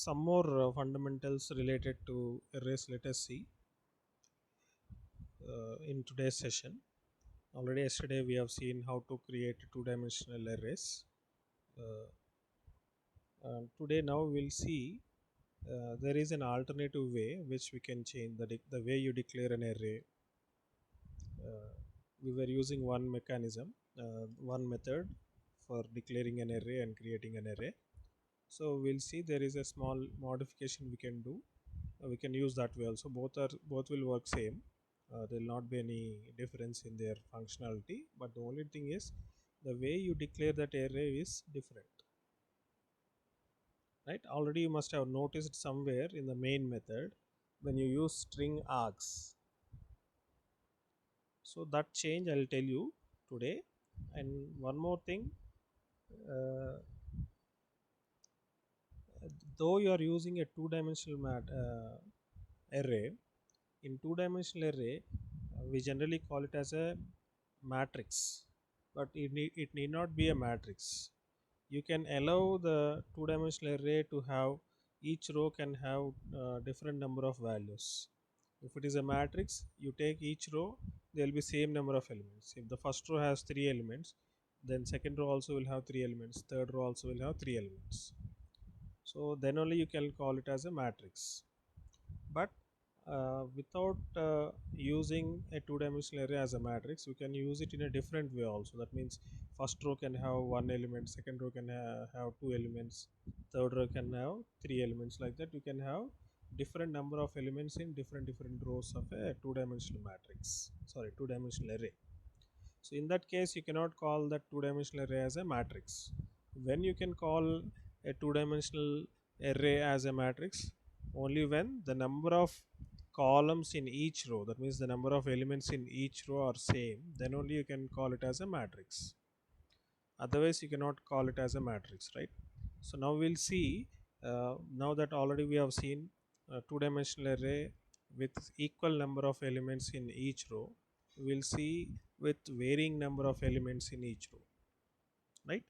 some more fundamentals related to arrays. Let us see in today's session. Already yesterday we have seen how to create two-dimensional arrays. Uh, and today now we'll see there is an alternative way which we can change the way you declare an array. Uh, we were using one mechanism, one method for declaring an array and creating an array. So we'll see there is a small modification we can do. We can use that way also. Both will work same. There will not be any difference in their functionality. But the only thing is the way you declare that array is different. Right? Already you must have noticed somewhere in the main method when you use string args. So that change I'll tell you today. And one more thing. Uh, though you are using a two-dimensional array, in two-dimensional array we generally call it as a matrix, but it need not be a matrix. You can allow the two-dimensional array to have each row can have different number of values. If it is a matrix, you take each row, there will be same number of elements. If the first row has 3 elements, then second row also will have 3 elements, third row also will have 3 elements. So then only you can call it as a matrix. But without using a two-dimensional array as a matrix, we can use it in a different way also. That means first row can have 1 element, second row can have 2 elements, third row can have 3 elements. Like that you can have different number of elements in different rows of a two-dimensional matrix, sorry, two-dimensional array. So in that case you cannot call that two-dimensional array as a matrix. When you can call a two-dimensional array as a matrix, only when the number of columns in each row, that means the number of elements in each row are same, then only you can call it as a matrix. Otherwise you cannot call it as a matrix, right? So now we'll see, now that already we have seen a two-dimensional array with equal number of elements in each row, we'll see with varying number of elements in each row, right?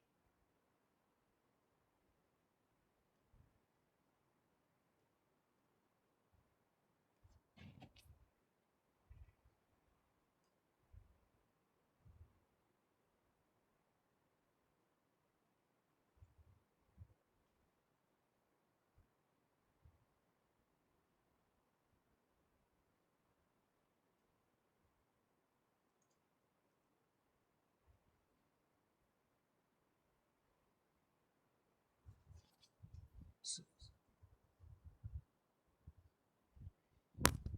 So,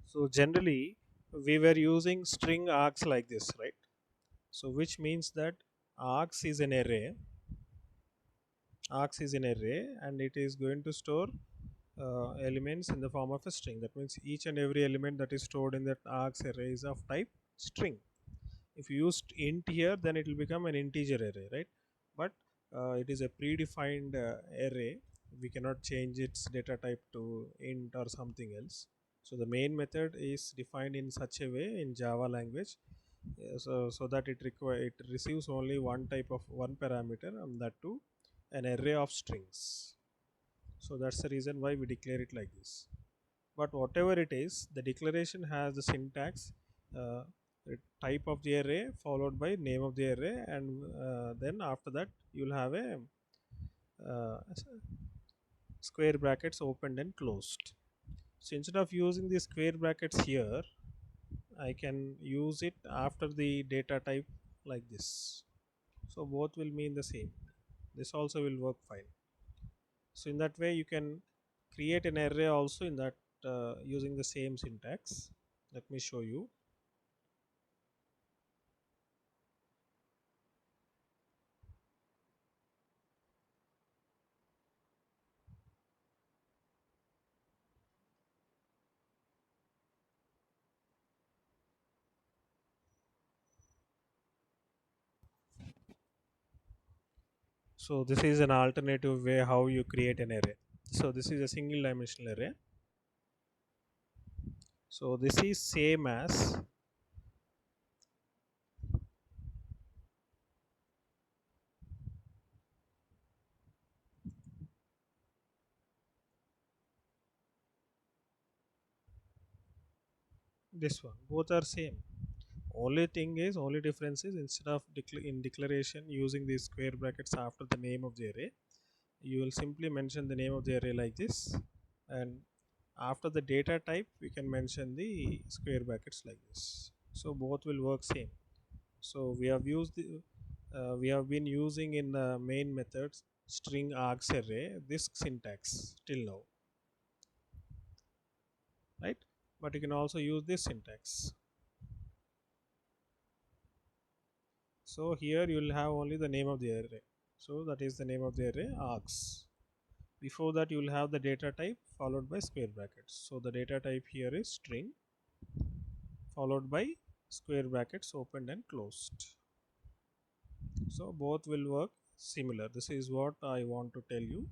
so generally we were using string args like this, right? So which means that args is an array, args is an array and it is going to store elements in the form of a string. That means each and every element that is stored in that args array is of type string. If you use int here, then it will become an integer array, right? But it is a predefined array. We cannot change its data type to int or something else. So the main method is defined in such a way in Java language, so that it receives only one type of one parameter, and that too an array of strings. So that's the reason why we declare it like this. But whatever it is, the declaration has the syntax, uh, type of the array followed by name of the array, and then after that you'll have a uh, square brackets opened and closed. So instead of using the square brackets here, I can use it after the data type like this. So both will mean the same. This also will work fine. So in that way you can create an array also in that, using the same syntax. Let me show you. So this is an alternative way how you create an array. So this is a single dimensional array. So this is same as, this one, both are same. Only thing is, only difference is, instead of in declaration using these square brackets after the name of the array, you will simply mention the name of the array like this, and after the data type we can mention the square brackets like this. So both will work same. So we have used we have been using in the main methods string args array this syntax till now, right? But you can also use this syntax. So here you will have only the name of the array. So that is the name of the array args. Before that you will have the data type followed by square brackets. So the data type here is string followed by square brackets opened and closed. So both will work similar. This is what I want to tell you,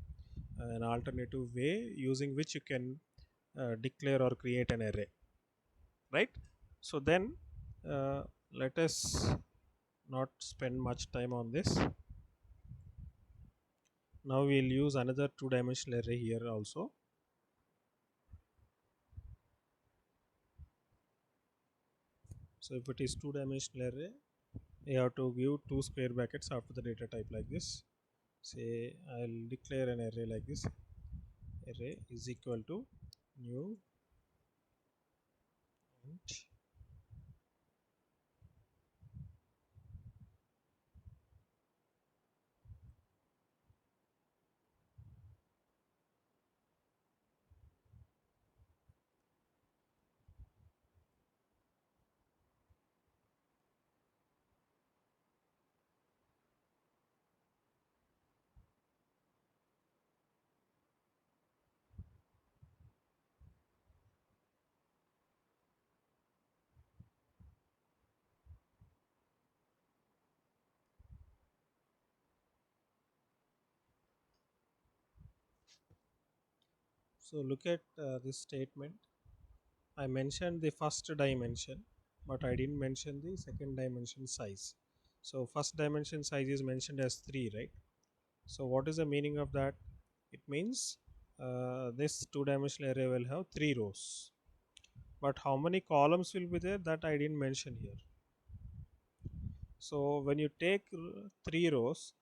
an alternative way using which you can declare or create an array, right? So then let us not spend much time on this. Now we'll use another two-dimensional array here also. So if it is two-dimensional array, you have to give two square brackets after the data type like this. Say I'll declare an array like this. Array is equal to new int. So look at this statement. I mentioned the first dimension, but I didn't mention the second dimension size. So first dimension size is mentioned as 3, right? So what is the meaning of that? It means this two-dimensional array will have 3 rows. But how many columns will be there, that I didn't mention here. So when you take 3 rows,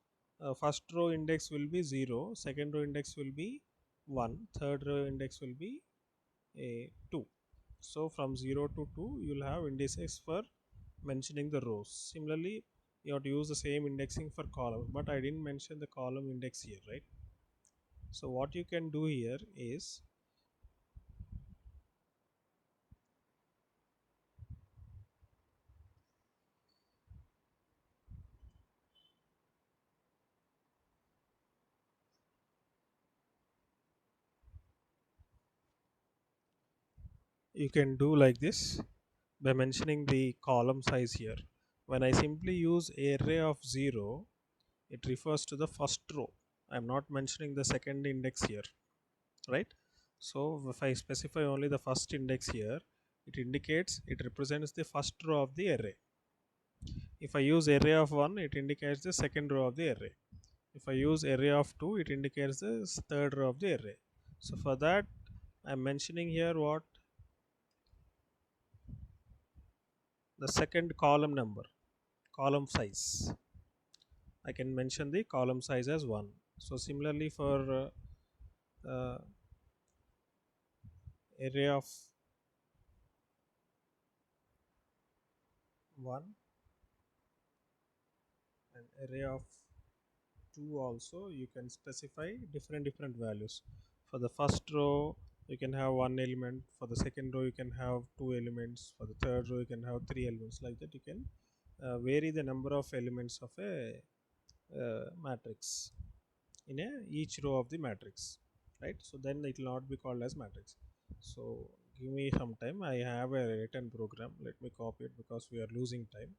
first row index will be 0, second row index will be 1, third row index will be 2. So from 0 to 2 you will have indices for mentioning the rows. Similarly, you have to use the same indexing for column, but I didn't mention the column index here, right? So what you can do here is, you can do like this by mentioning the column size here. When I simply use array of 0, it refers to the first row. I'm not mentioning the second index here, right? So if I specify only the first index here, it indicates, it represents the first row of the array. If I use array of 1, it indicates the second row of the array. If I use array of 2, it indicates the third row of the array. So for that, I'm mentioning here what? The second column number, column size. I can mention the column size as 1. So similarly for array of 1 and array of 2 also, you can specify different values. For the first row you can have one element, for the second row you can have two elements, for the third row you can have three elements. Like that you can vary the number of elements of a matrix in each row of the matrix, right? So then it will not be called as matrix. So give me some time, I have a written program, let me copy it because we are losing time.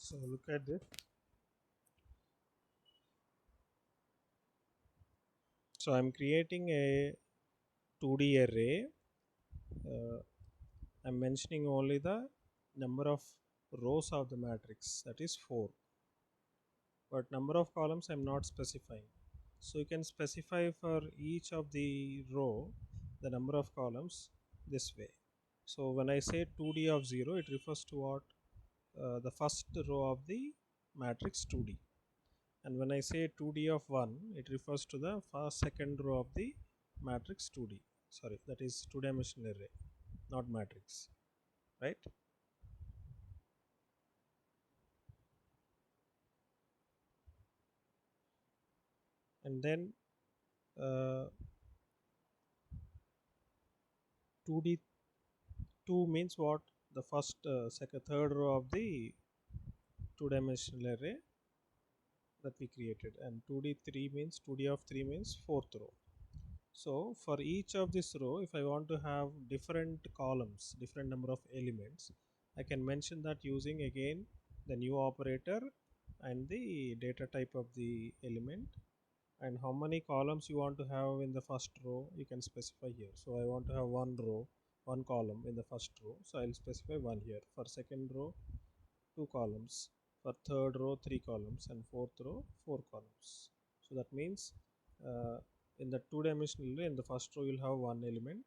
So look at this. So I'm creating a 2D array. uh, I'm mentioning only the number of rows of the matrix, that is 4, but number of columns I'm not specifying. So you can specify for each of the row the number of columns this way. So when I say 2D of 0, it refers to what? The first row of the matrix 2D. And when I say 2D of 1, it refers to the first second row of the matrix 2D. Sorry, that is two-dimensional array, not matrix, right? And then uh, 2D 2 means what? The first, second, third row of the two-dimensional array that we created, and 2D 3 means 2D of 3 means fourth row. So for each of this row, if I want to have different columns, different number of elements, I can mention that using again the new operator and the data type of the element, and how many columns you want to have in the first row you can specify here. So I want to have one row, one column in the first row, so I'll specify one here. For second row, two columns. For third row, three columns, and fourth row, four columns. So that means uh, in the two-dimensional array, in the first row you'll have one element,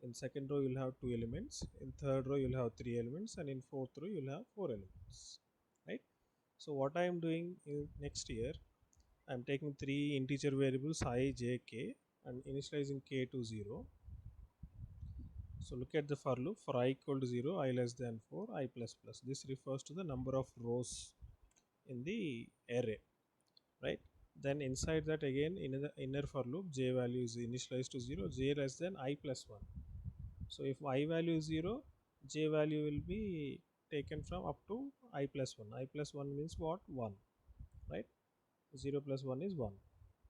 in second row you'll have two elements, in third row you'll have three elements, and in fourth row you'll have four elements, right? So what I am doing in next year, I am taking three integer variables I, j, k, and initializing k to 0. So look at the for loop. For I equal to 0, I less than 4, I plus plus. This refers to the number of rows in the array, right? Then inside that again, in the inner for loop, j value is initialized to 0, j less than I plus 1. So if I value is 0, j value will be taken from up to I plus 1. I plus 1 means what? 1, right? 0 plus 1 is 1.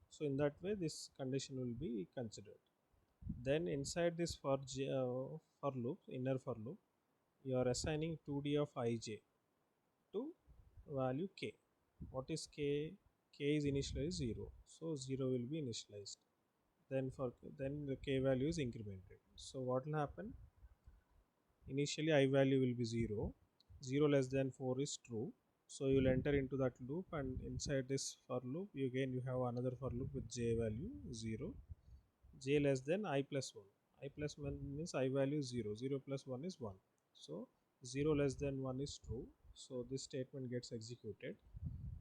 So in that way, this condition will be considered. Then inside this for loop, inner for loop, you are assigning 2d of ij to value k. What is k? K is initialized 0, so 0 will be initialized. Then the k value is incremented. So what will happen? Initially I value will be 0. 0 less than 4 is true. So you will enter into that loop, and inside this for loop you have another for loop with j value 0. J less than I plus 1. I plus 1 means I value 0. 0 plus 1 is 1. So 0 less than 1 is true. So this statement gets executed.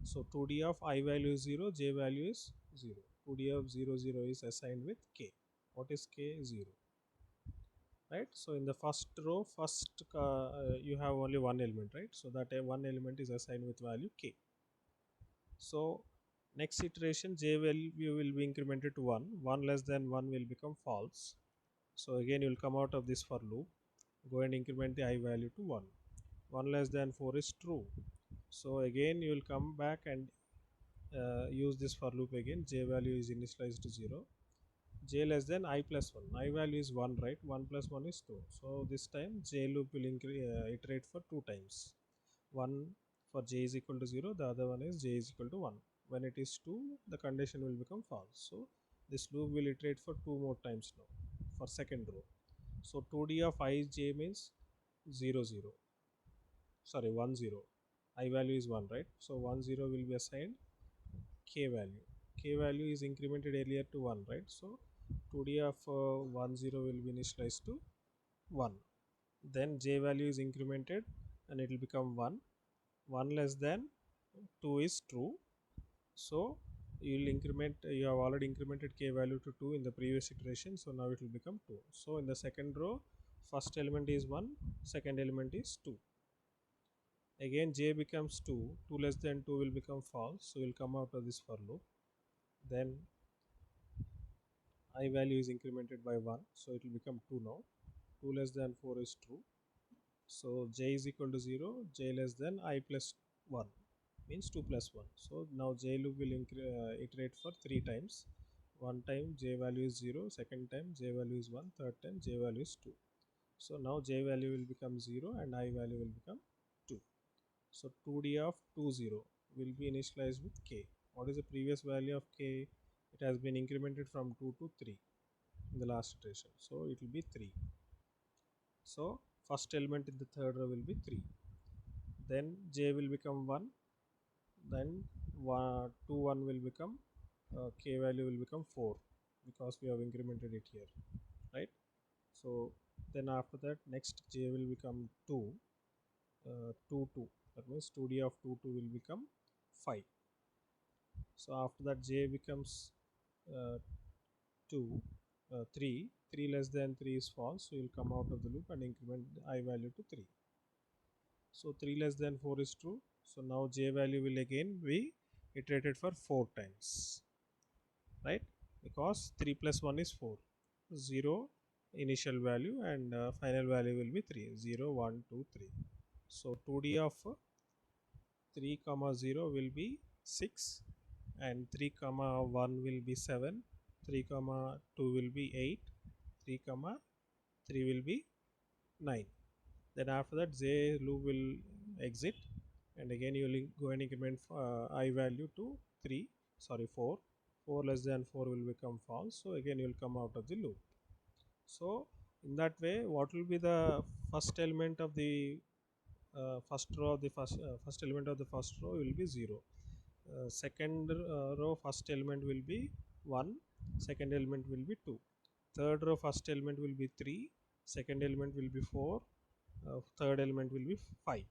So 2d of I value is 0, j value is 0. 2d of 0, 0 is assigned with k. What is k? 0. Right? So in the first row, you have only one element, right? So that one element is assigned with value k. So next iteration, j value will be incremented to 1. 1 less than 1 will become false. So again you will come out of this for loop, go and increment the I value to 1. 1 less than 4 is true. So again you will come back and use this for loop again. J value is initialized to 0. J less than I plus 1. I value is 1, right? 1 plus 1 is 2. So this time J loop will iterate for 2 times. One for J is equal to 0, the other one is J is equal to 1. When it is 2, the condition will become false. So this loop will iterate for 2 more times now for second row. So 2d of ij means 0 0. Sorry, 1 0. I value is 1, right? So 1 0 will be assigned k value. K value is incremented earlier to 1, right? So 2d of 1 0 will be initialized to 1. Then j value is incremented and it will become 1. 1 less than 2 is true. So you have already incremented k value to 2 in the previous iteration, so now it will become 2. So in the second row, first element is 1, second element is 2. Again j becomes 2, 2 less than 2 will become false, so we'll come out of this for loop. Then I value is incremented by 1, so it will become 2 now. 2 less than 4 is true, so j is equal to 0, j less than I plus 1 means 2 plus 1. So now j loop will iterate for 3 times. One time j value is 0, second time j value is 1, third time j value is 2. So now j value will become 0 and I value will become 2. So 2d of 20 will be initialized with k. What is the previous value of k? It has been incremented from 2 to 3 in the last iteration. So it will be 3. So first element in the third row will be 3. Then j will become 1. Then 2 1 will become k value will become 4 because we have incremented it here, right? So then after that next j will become 2, 2 2. That means 2d of 2 2 will become 5. So after that j becomes uh, 2, 3. 3 less than 3 is false, so you'll come out of the loop and increment the I value to 3. So 3 less than 4 is true. So now j value will again be iterated for 4 times, right? Because 3 plus 1 is 4. 0 initial value and final value will be 3. 0, 1, 2, 3. So 2d of 3 comma 0 will be 6 and 3 comma 1 will be 7, 3 comma 2 will be 8, 3 comma 3 will be 9. Then after that j loop will exit and again you will go and increment I value to 3, sorry 4. 4 less than 4 will become false, so again you will come out of the loop. So in that way, what will be the first element of the first row of the first element of the first row will be 0. Second row first element will be 1, second element will be 2. Third row first element will be 3, second element will be 4, third element will be 5.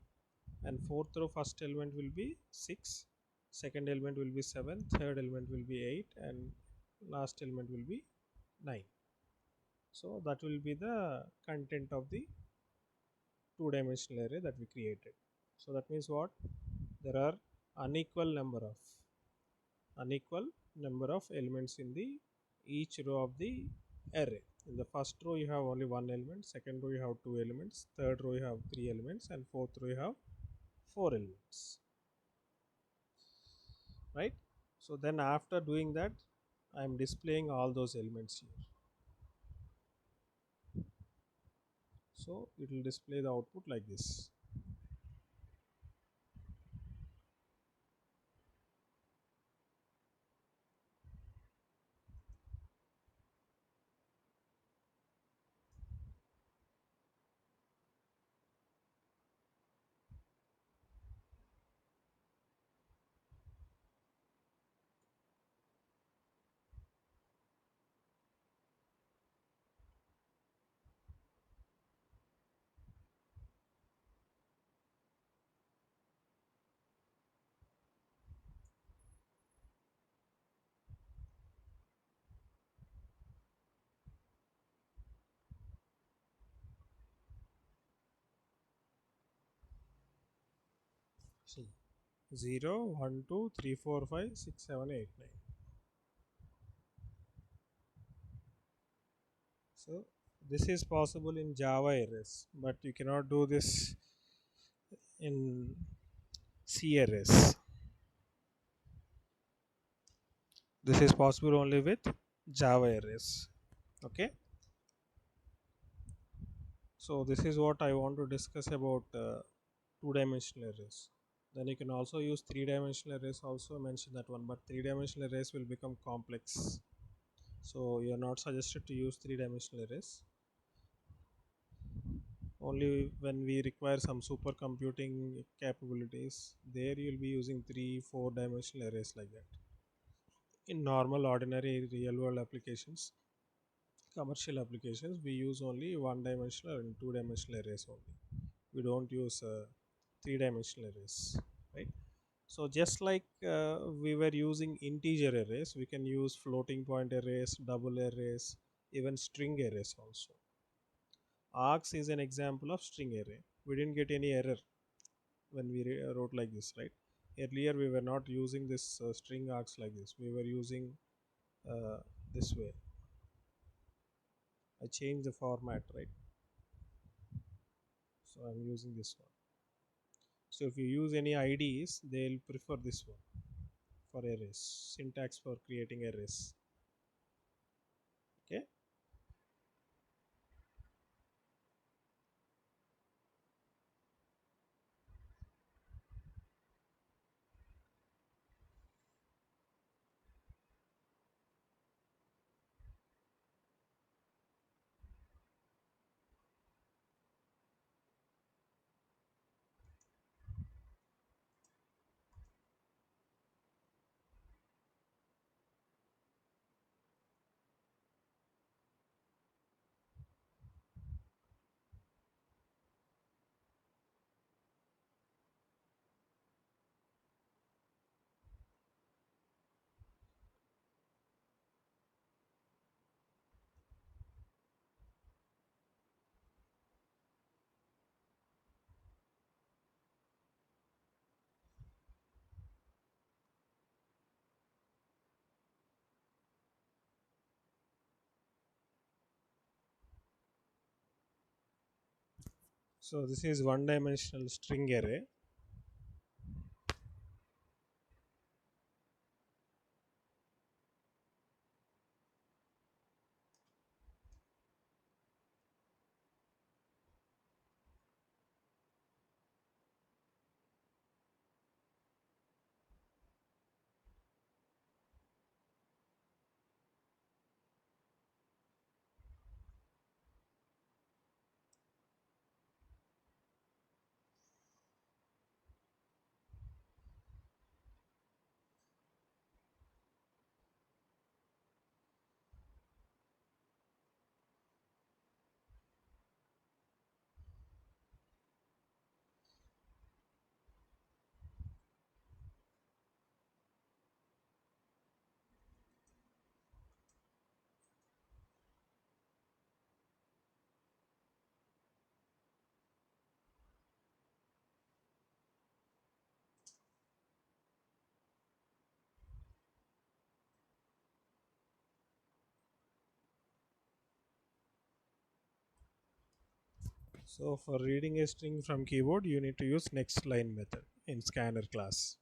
And fourth row first element will be 6, second element will be 7, third element will be 8, and last element will be 9. So that will be the content of the two-dimensional array that we created. So that means what? There are unequal number of elements in the each row of the array. In the first row you have only one element, second row you have two elements, third row you have three elements, and fourth row you have four elements, right? So then after doing that, I am displaying all those elements here. So it will display the output like this. See, 0, 1, 2, 3, 4, 5, 6, 7, 8, 9. So this is possible in Java arrays, but you cannot do this in C arrays. This is possible only with Java arrays. Okay. So this is what I want to discuss about two-dimensional arrays. Then you can also use three-dimensional arrays. Also mention that one, but three-dimensional arrays will become complex. So you are not suggested to use three-dimensional arrays. Only when we require some supercomputing capabilities, there you will be using 3 4 dimensional arrays like that. In normal ordinary real world applications, commercial applications, we use only one dimensional and two dimensional arrays only. We don't use three dimensional arrays, right? So just like we were using integer arrays, we can use floating point arrays, double arrays, even string arrays also. Args is an example of string array. We didn't get any error when we wrote like this, right? Earlier we were not using this string args like this. We were using uh, this way. I changed the format, right? So I'm using this one. So if you use any IDs, they'll prefer this one for arrays, syntax for creating arrays. Okay. So this is one dimensional string array. So for reading a string from keyboard, you need to use next line method in scanner class.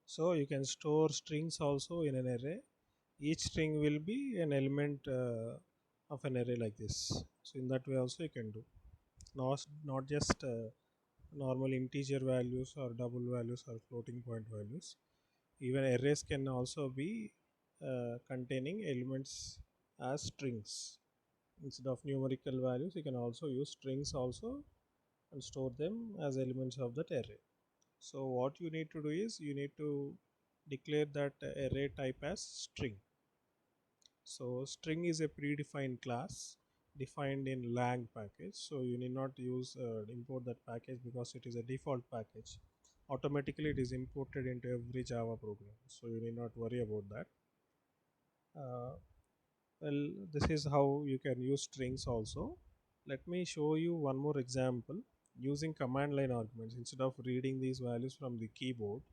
So you can store strings also in an array. Each string will be an element of an array like this. So in that way also you can do. Not just normal integer values or double values or floating point values. Even arrays can also be containing elements as strings. Instead of numerical values, you can also use strings also and store them as elements of that array. So what you need to do is you need to declare that array type as string. So string is a predefined class defined in lang package. So you need not use import that package because it is a default package. Automatically it is imported into every Java program. So you need not worry about that. Well, this is how you can use strings also. Let me show you one more example using command line arguments. Instead of reading these values from the keyboard,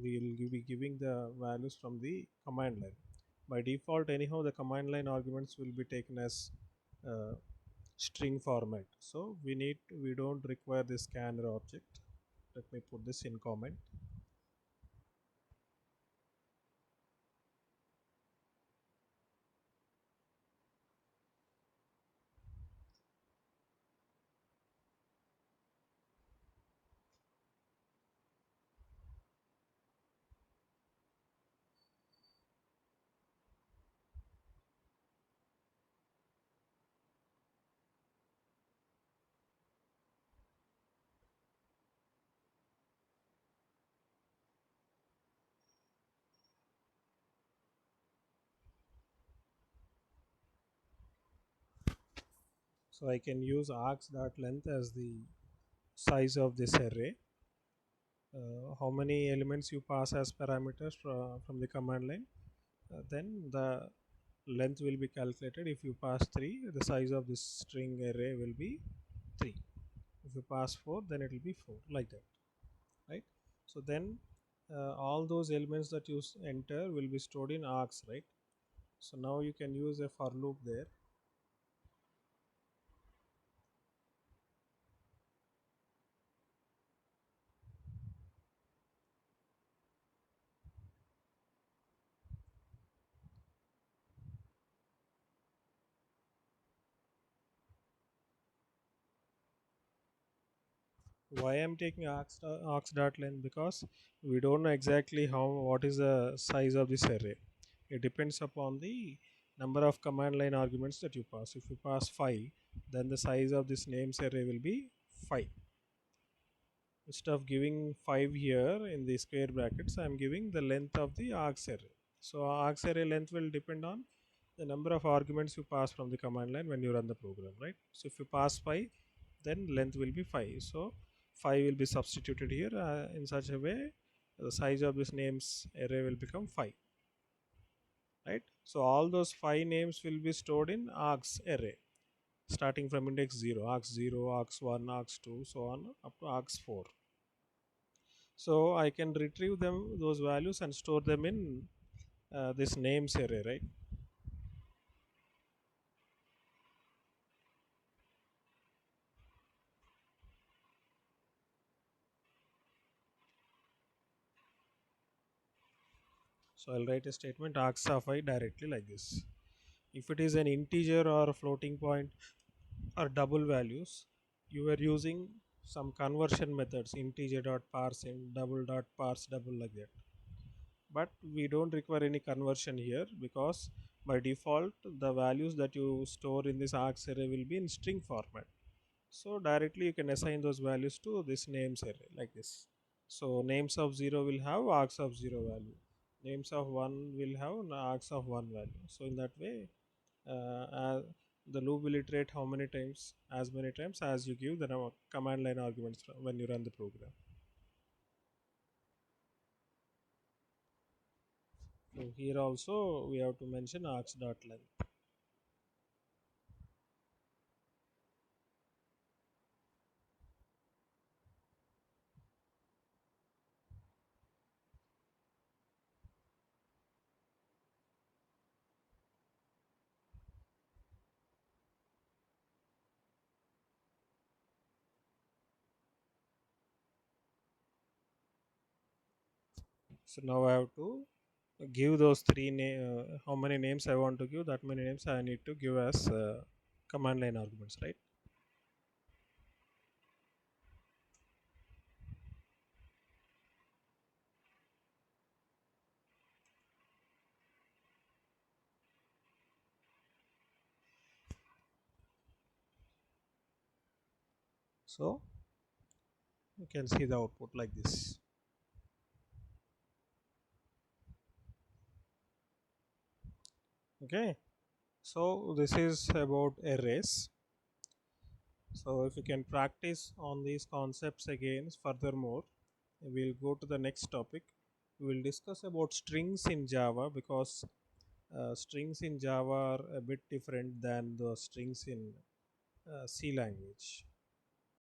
we will be giving the values from the command line. By default, anyhow, the command line arguments will be taken as uh, string format. So we don't require this scanner object. Let me put this in comment. So I can use args.length as the size of this array. How many elements you pass as parameters from the command line, then the length will be calculated. If you pass 3, the size of this string array will be 3. If you pass 4, then it will be 4, like that, right? So then all those elements that you enter will be stored in args, right? So now you can use a for loop there. Why I'm taking args.length? Because we don't know exactly what is the size of this array. It depends upon the number of command line arguments that you pass. If you pass 5, then the size of this names array will be 5. Instead of giving 5 here in the square brackets, I am giving the length of the args array. So args array length will depend on the number of arguments you pass from the command line when you run the program, right? So if you pass 5, then length will be 5. So 5 will be substituted here in such a way the size of this names array will become 5, right? So all those 5 names will be stored in args array starting from index 0, args 0, args 1, args 2, so on up to args 4. So I can retrieve them those values and store them in this names array, right? So I'll write a statement args of I directly like this. If it is an integer or a floating point or double values, you are using some conversion methods, integer dot parse int, double dot parse double, like that. But we don't require any conversion here because by default the values that you store in this args array will be in string format. So directly you can assign those values to this names array like this. So names of 0 will have args of 0 value, names of 1 will have args of 1 value. So in that way, the loop will iterate how many times, as many times as you give the command line arguments when you run the program. So here also we have to mention args.length. So now I have to give those how many names I want to give, that many names I need to give as command line arguments, right? So you can see the output like this. Okay, so this is about arrays. So if you can practice on these concepts again furthermore, we'll go to the next topic. We will discuss about strings in Java, because strings in Java are a bit different than the strings in C language.